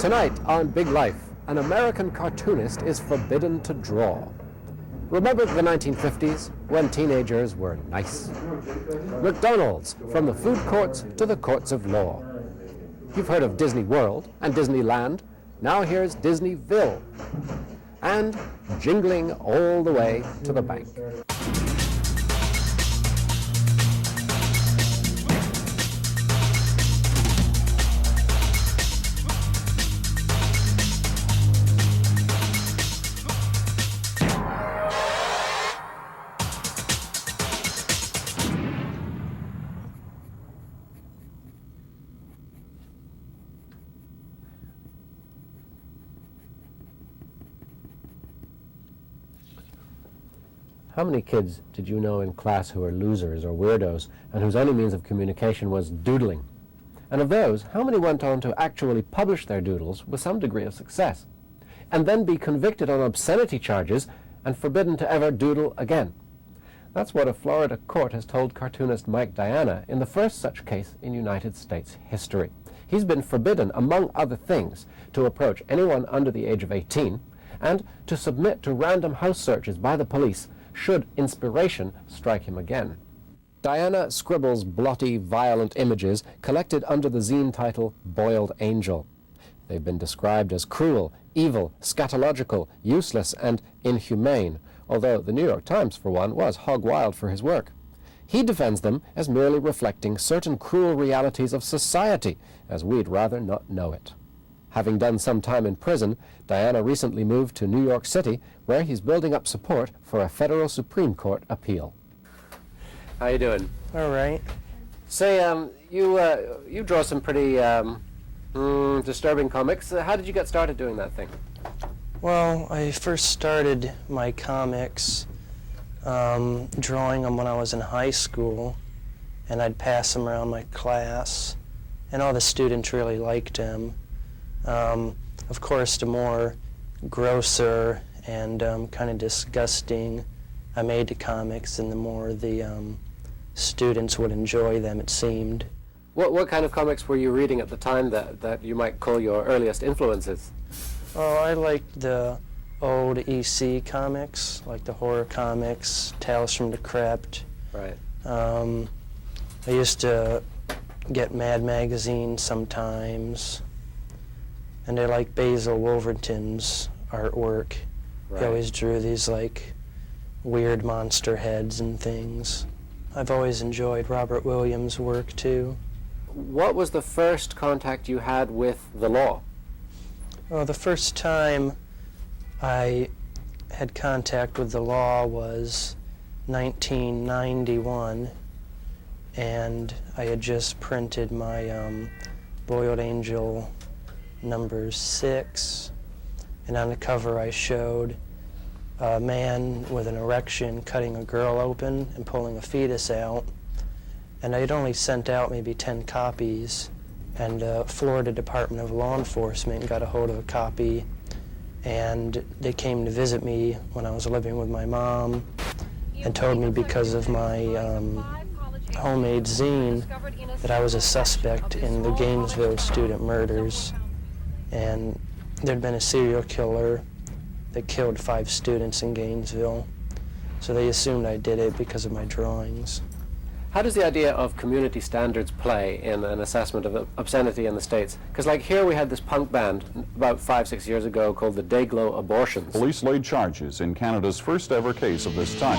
Tonight on Big Life, an American cartoonist is forbidden to draw. Remember the 1950s, when teenagers were nice? McDonald's, from the food courts to the courts of law. You've heard of Disney World and Disneyland. Now here's Disneyville. And jingling all the way to the bank. How many kids did you know in class who were losers or weirdos and whose only means of communication was doodling? And of those, how many went on to actually publish their doodles with some degree of success, and then be convicted on obscenity charges and forbidden to ever doodle again? That's what a Florida court has told cartoonist Mike Diana in the first such case in United States history. He's been forbidden, among other things, to approach anyone under the age of 18 and to submit to random house searches by the police should inspiration strike him again. Diana scribbles blotty, violent images collected under the zine title Boiled Angel. They've been described as cruel, evil, scatological, useless, and inhumane, although the New York Times, for one, was hog wild for his work. He defends them as merely reflecting certain cruel realities of society, as we'd rather not know it. Having done some time in prison, Diana recently moved to New York City, where he's building up support for a federal Supreme Court appeal. How you doing? All right. Say, you draw some pretty disturbing comics. How did you get started doing that thing? Well, I first started my comics drawing them when I was in high school, and I'd pass them around my class, and all the students really liked them. Of course, the more grosser and kind of disgusting I made the comics, and the more the students would enjoy them, it seemed. What kind of comics were you reading at the time that you might call your earliest influences? Oh, I liked the old EC comics, like the horror comics, Tales from the Crypt. Right. I used to get Mad Magazine sometimes. And I like Basil Wolverton's artwork. Right. He always drew these like weird monster heads and things. I've always enjoyed Robert Williams' work too. What was the first contact you had with the law? Well, the first time I had contact with the law was 1991, and I had just printed my Boiled Angel number 6, and on the cover I showed a man with an erection cutting a girl open and pulling a fetus out, and I had only sent out maybe 10 copies, and Florida Department of Law Enforcement got a hold of a copy, and they came to visit me when I was living with my mom and told me because of my homemade zine that I was a suspect in the Gainesville student murders. And there'd been a serial killer that killed 5 students in Gainesville. So they assumed I did it because of my drawings. How does the idea of community standards play in an assessment of obscenity in the States? Because like here we had this punk band about 5-6 years ago called the Dayglow Abortions. Police laid charges in Canada's first ever case of this type.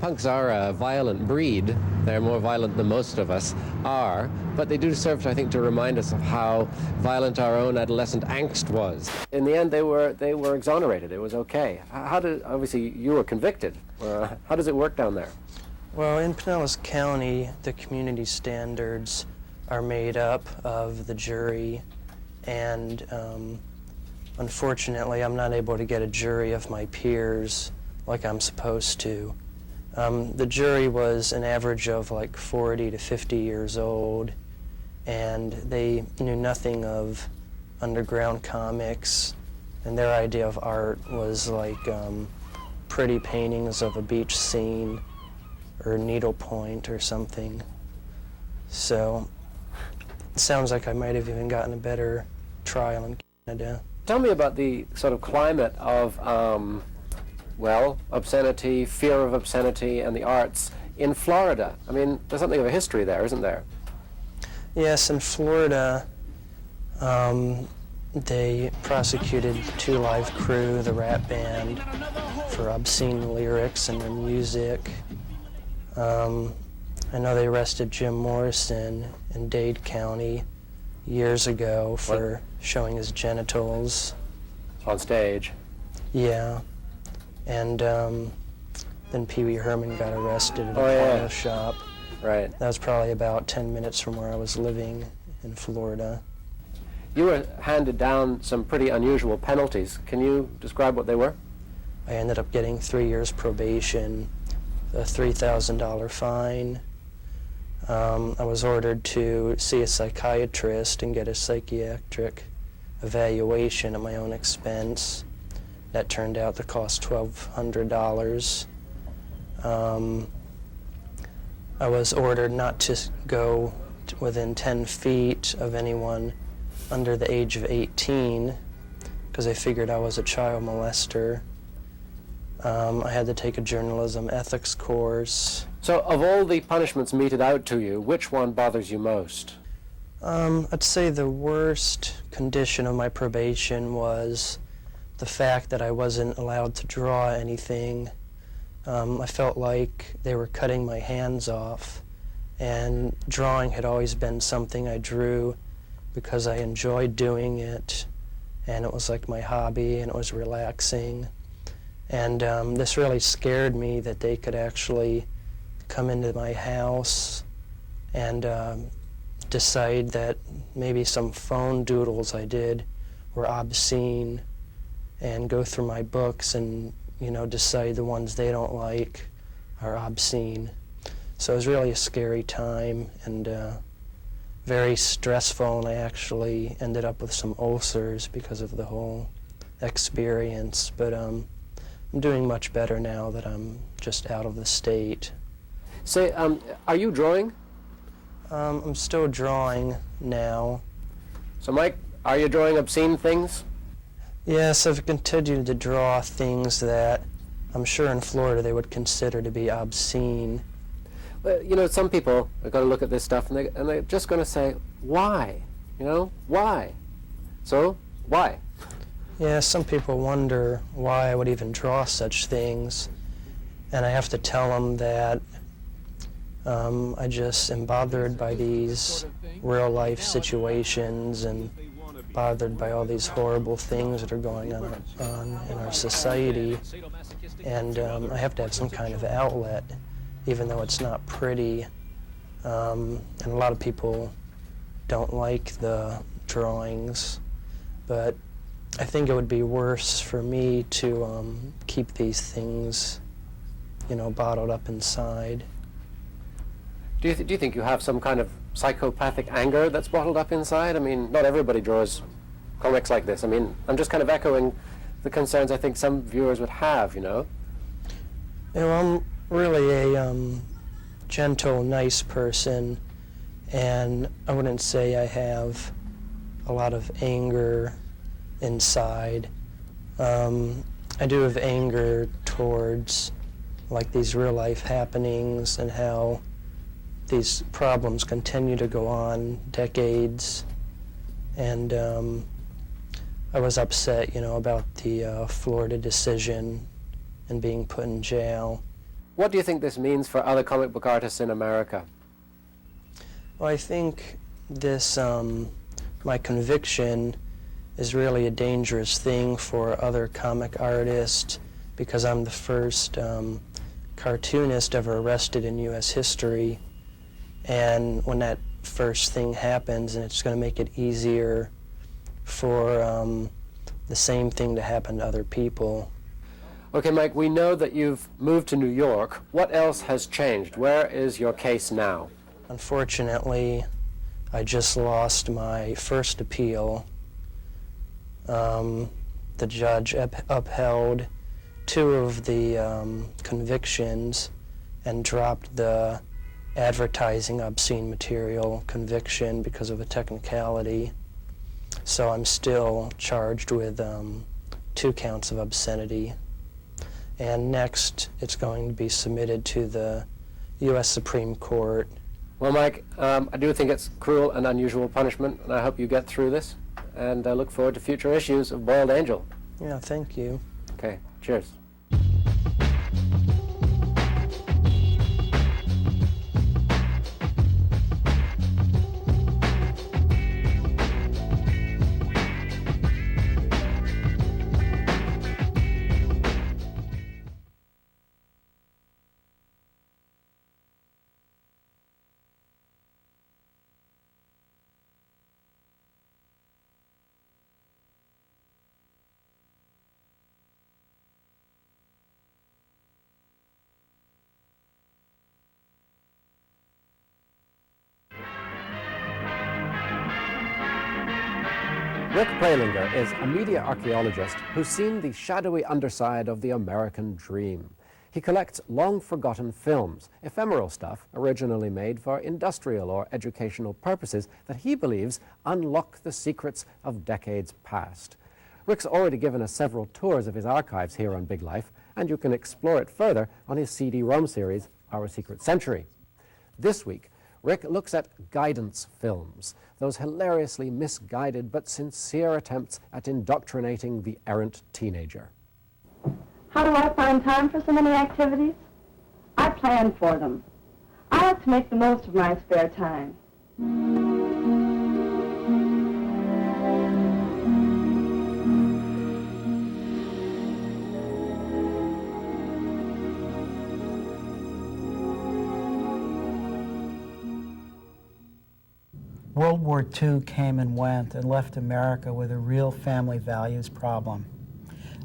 Punks are a violent breed. They're more violent than most of us are, but they do serve, I think, to remind us of how violent our own adolescent angst was. In the end, they were exonerated. It was okay. Obviously, you were convicted. How does it work down there? Well, in Pinellas County, the community standards are made up of the jury, and unfortunately, I'm not able to get a jury of my peers like I'm supposed to. The jury was an average of like 40 to 50 years old, and they knew nothing of underground comics, and their idea of art was like pretty paintings of a beach scene or needlepoint or something. So sounds like I might have even gotten a better trial in Canada. Tell me about the sort of climate of, well, obscenity, fear of obscenity, and the arts in Florida. I mean, there's something of a history there, isn't there? Yes, in Florida, they prosecuted Two Live Crew, the rap band, for obscene lyrics in their music. I know they arrested Jim Morrison in Dade County years ago for showing his genitals. On stage. Yeah. And then Pee Wee Herman got arrested at a porno shop. Right. That was probably about 10 minutes from where I was living in Florida. You were handed down some pretty unusual penalties. Can you describe what they were? I ended up getting 3 years probation, a $3,000 fine. I was ordered to see a psychiatrist and get a psychiatric evaluation at my own expense. That turned out to cost $1,200. I was ordered not to go within 10 feet of anyone under the age of 18 because they figured I was a child molester. I had to take a journalism ethics course. So of all the punishments meted out to you, which one bothers you most? I'd say the worst condition of my probation was the fact that I wasn't allowed to draw anything. I felt like they were cutting my hands off, and drawing had always been something I drew because I enjoyed doing it, and it was like my hobby, and it was relaxing. And this really scared me that they could actually come into my house and decide that maybe some phone doodles I did were obscene, and go through my books and, you know, decide the ones they don't like are obscene. So it was really a scary time and very stressful, and I actually ended up with some ulcers because of the whole experience. But I'm doing much better now that I'm just out of the state. Say, are you drawing? I'm still drawing now. So Mike, are you drawing obscene things? Yes, I've continued to draw things that I'm sure in Florida they would consider to be obscene. Well, you know, some people are going to look at this stuff and they're just going to say, why? You know, why? So, why? Yeah, some people wonder why I would even draw such things, and I have to tell them that I just am bothered by these real-life situations and bothered by all these horrible things that are going on in our society, and I have to have some kind of outlet, even though it's not pretty, and a lot of people don't like the drawings, but I think it would be worse for me to keep these things, you know, bottled up inside. Do you think you have some kind of psychopathic anger that's bottled up inside? I mean, not everybody draws comics like this. I mean, I'm just kind of echoing the concerns I think some viewers would have, you know? You know, I'm really a gentle, nice person, and I wouldn't say I have a lot of anger inside. I do have anger towards, like, these real-life happenings and how these problems continue to go on decades, and I was upset, you know, about the Florida decision and being put in jail. What do you think this means for other comic book artists in America? Well, I think this, my conviction is really a dangerous thing for other comic artists because I'm the first cartoonist ever arrested in U.S. history. And when that first thing happens, and it's going to make it easier for the same thing to happen to other people. Okay, Mike, we know that you've moved to New York. What else has changed? Where is your case now? Unfortunately, I just lost my first appeal. The judge upheld 2 of the convictions and dropped the advertising obscene material conviction because of a technicality. So I'm still charged with 2 counts of obscenity. And next, it's going to be submitted to the U.S. Supreme Court. Well, Mike, I do think it's cruel and unusual punishment, and I hope you get through this. And I look forward to future issues of Boiled Angel. Yeah, thank you. Okay, cheers. Rick Pralinger is a media archaeologist who's seen the shadowy underside of the American dream. He collects long-forgotten films, ephemeral stuff originally made for industrial or educational purposes that he believes unlock the secrets of decades past. Rick's already given us several tours of his archives here on Big Life, and you can explore it further on his CD-ROM series, Our Secret Century. This week, Rick looks at guidance films, those hilariously misguided but sincere attempts at indoctrinating the errant teenager. How do I find time for so many activities? I plan for them. I like to make the most of my spare time. World War II came and went and left America with a real family values problem.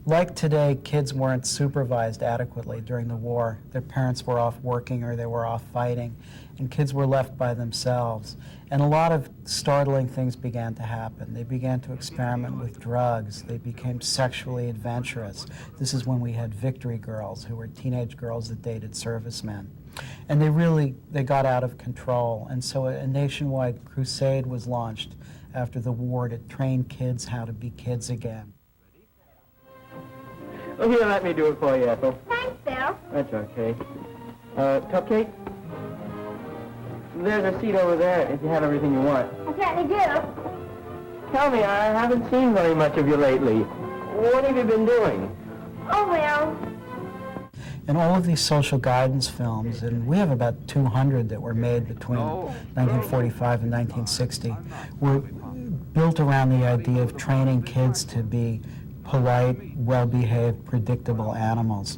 Like today, kids weren't supervised adequately during the war. Their parents were off working or they were off fighting, and kids were left by themselves. And a lot of startling things began to happen. They began to experiment with drugs. They became sexually adventurous. This is when we had victory girls, who were teenage girls that dated servicemen. And they got out of control. And so a nationwide crusade was launched after the war to train kids how to be kids again. Oh, here, let me do it for you, Ethel. Thanks, Bill. That's okay. Cupcake? There's a seat over there if you have everything you want. I certainly do. Tell me, I haven't seen very much of you lately. What have you been doing? Oh, well. And all of these social guidance films, and we have about 200 that were made between 1945 and 1960, were built around the idea of training kids to be polite, well-behaved, predictable animals.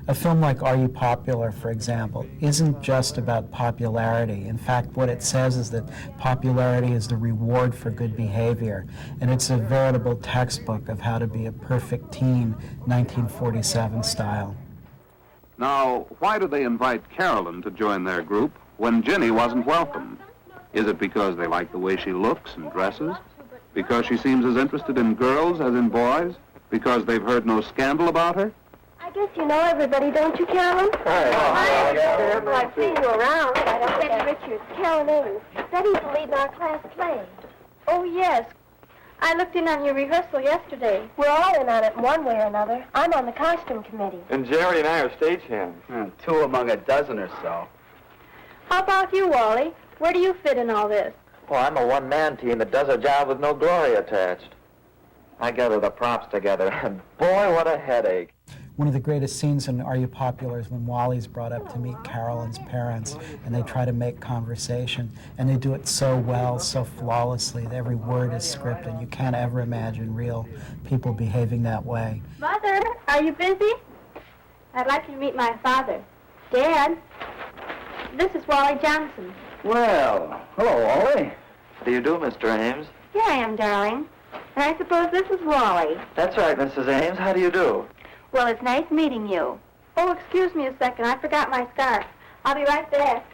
A film like Are You Popular, for example, isn't just about popularity. In fact, what it says is that popularity is the reward for good behavior, and it's a veritable textbook of how to be a perfect teen, 1947 style. Now, why did they invite Carolyn to join their group when Ginny wasn't welcome? Is it because they like the way she looks and dresses? Because she seems as interested in girls as in boys? Because they've heard no scandal about her? I guess you know everybody, don't you, Carolyn? Hi. Well, I've seen you around. Betty Richards, Carolyn Ames. Betty's the lead in our class play. Oh, yes. I looked in on your rehearsal yesterday. We're all in on it in one way or another. I'm on the costume committee. And Jerry and I are stagehands. 2 among a dozen or so. How about you, Wally? Where do you fit in all this? Well, I'm a one-man team that does a job with no glory attached. I gather the props together, and boy, what a headache. One of the greatest scenes in Are You Popular is when Wally's brought up to meet Carolyn's parents, and they try to make conversation, and they do it so well, so flawlessly, that every word is scripted. You can't ever imagine real people behaving that way. Mother, are you busy? I'd like you to meet my father. Dad, this is Wally Johnson. Well, hello, Wally. How do you do, Mr. Ames? Here I am, darling. And I suppose this is Wally. That's right, Mrs. Ames. How do you do? Well, it's nice meeting you. Oh, excuse me a second. I forgot my scarf. I'll be right back.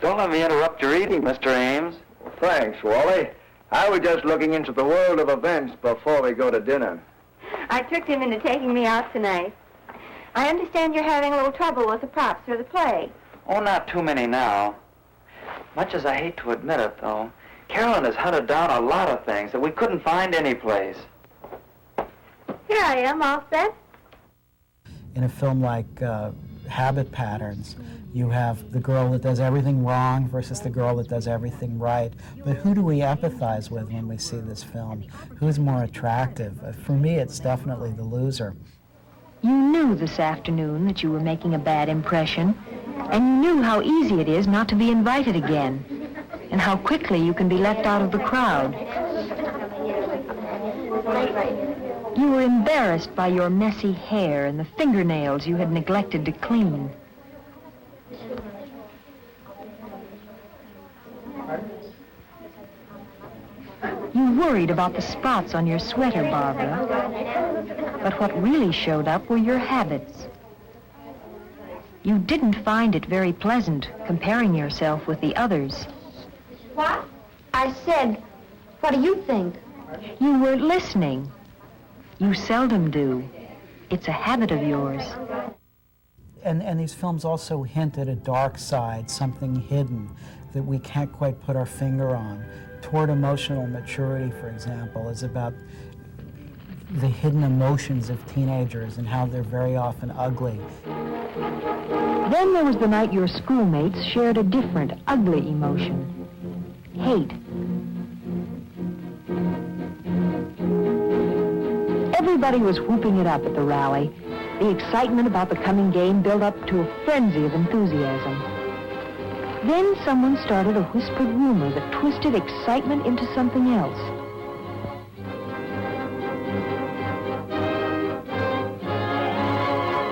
Don't let me interrupt your eating, Mr. Ames. Thanks, Wally. I was just looking into the world of events before we go to dinner. I tricked him into taking me out tonight. I understand you're having a little trouble with the props for the play. Oh, not too many now. Much as I hate to admit it, though, Carolyn has hunted down a lot of things that we couldn't find anyplace. Here I am, all set. In a film like Habit Patterns, you have the girl that does everything wrong versus the girl that does everything right. But who do we empathize with when we see this film? Who's more attractive? For me, it's definitely the loser. You knew this afternoon that you were making a bad impression, and you knew how easy it is not to be invited again, and how quickly you can be left out of the crowd. You were embarrassed by your messy hair and the fingernails you had neglected to clean. You worried about the spots on your sweater, Barbara. But what really showed up were your habits. You didn't find it very pleasant comparing yourself with the others. What? I said, what do you think? You weren't listening. You seldom do. It's a habit of yours. And these films also hint at a dark side, something hidden that we can't quite put our finger on. Toward Emotional Maturity, for example, is about the hidden emotions of teenagers and how they're very often ugly. Then there was the night your schoolmates shared a different, ugly emotion. Hate. Everybody was whooping it up at the rally. The excitement about the coming game built up to a frenzy of enthusiasm. Then someone started a whispered rumor that twisted excitement into something else.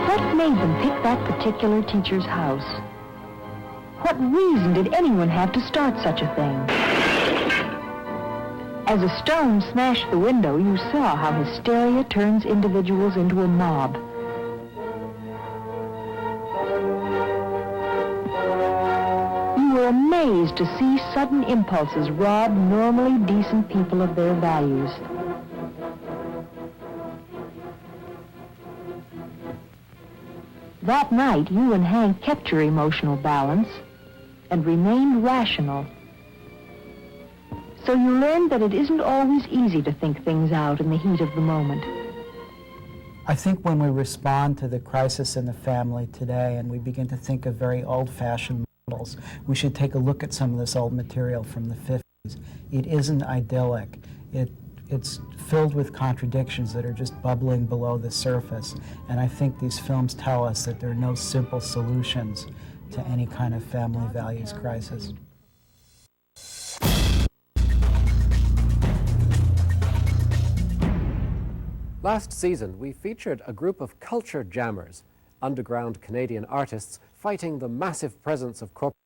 What made them pick that particular teacher's house? What reason did anyone have to start such a thing? As a stone smashed the window, you saw how hysteria turns individuals into a mob. You were amazed to see sudden impulses rob normally decent people of their values. That night, you and Hank kept your emotional balance and remained rational. So you learned that it isn't always easy to think things out in the heat of the moment. I think when we respond to the crisis in the family today and we begin to think of very old-fashioned models, we should take a look at some of this old material from the 50s. It isn't idyllic. It's filled with contradictions that are just bubbling below the surface. And I think these films tell us that there are no simple solutions to any kind of family values crisis. Last season, we featured a group of culture jammers, underground Canadian artists fighting the massive presence of corporate